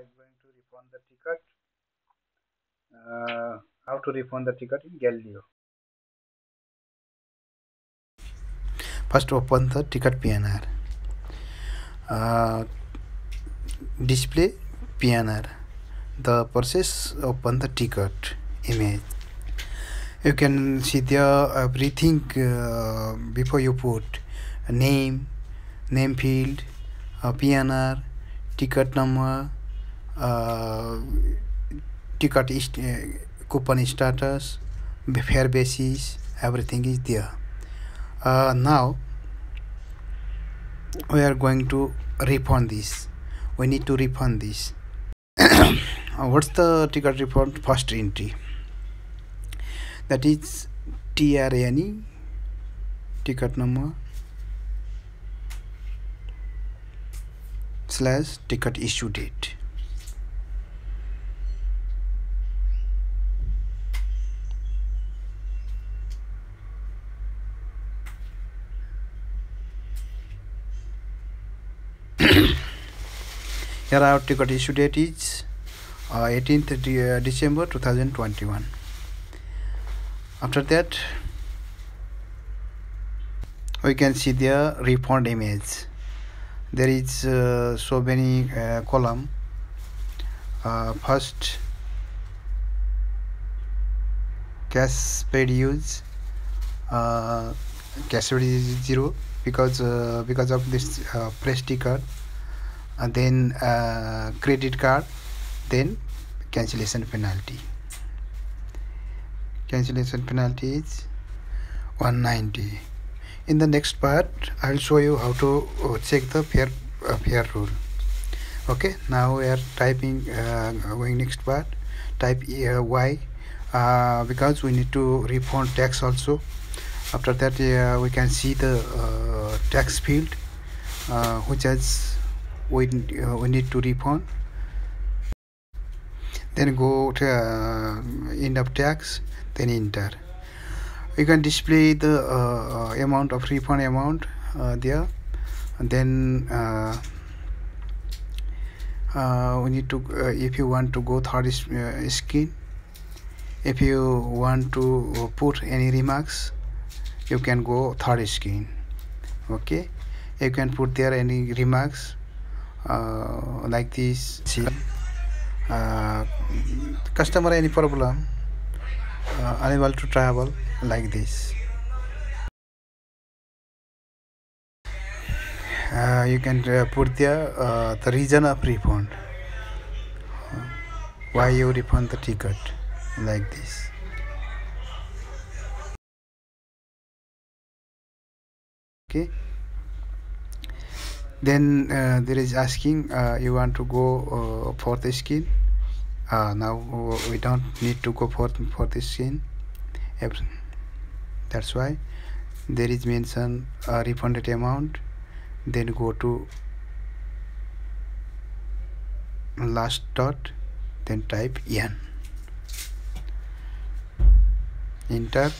I'm going to refund the ticket. How to refund the ticket in Galileo? First, open the ticket PNR. Display PNR. The process open the ticket image. You can see there everything before you put a name field, PNR, ticket number, ticket coupon status, fare basis, everything is there. Now we are going to refund this. We need to refund this. What's the ticket refund? First entry, that is TRNE, ticket number / ticket issue date. Here our ticket issue date is 18th December 2021. After that, we can see the refund image. There is so many column. First, cash paid use. Cash paid is 0 because of this press ticket. And then credit card, then cancellation penalty. Cancellation penalty is 190. In the next part, I'll show you how to check the fare rule. Okay, now we are typing going next part. Type Y because we need to refund tax also. After that, we can see the tax field which has we need to refund. Then go to end of tax, then enter. You can display the amount of refund amount there, and then we need to if you want to go third screen, if you want to put any remarks, you can go third screen. Okay, you can put there any remarks like this. Customer any problem, unable to travel, like this. You can put there the reason of refund, why you refund the ticket, like this. Okay, then there is asking you want to go for the skin. Now we don't need to go for the skin. That's why there is mention refunded amount. Then go to last dot, then type yen, enter.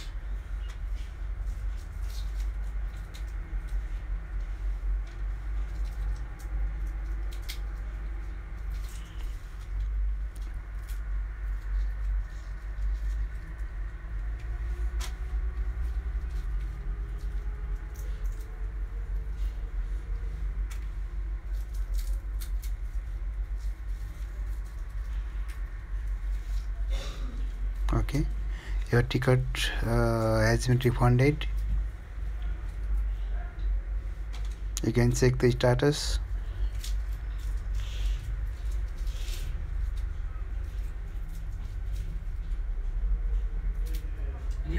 Okay, your ticket has been refunded. You can check the status. You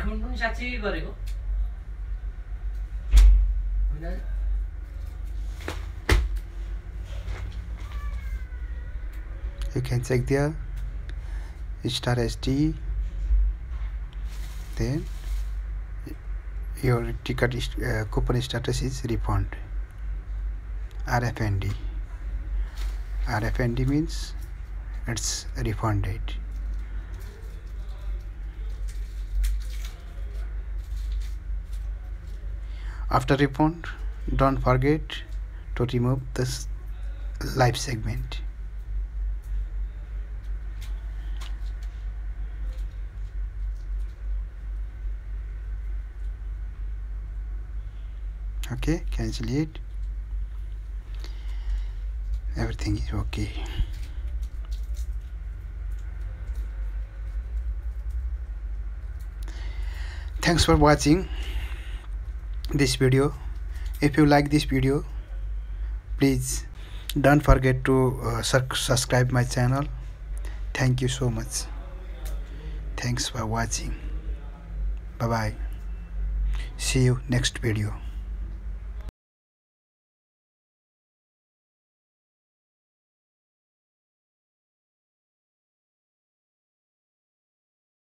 can check there star SD. Then your ticket coupon status is refund. RFND. RFND means it's refunded. After refund, don't forget to remove this live segment. Okay, cancel it. Everything is okay. Thanks for watching this video. If you like this video, please don't forget to subscribe my channel. Thank you so much. Thanks for watching. Bye bye. See you next video.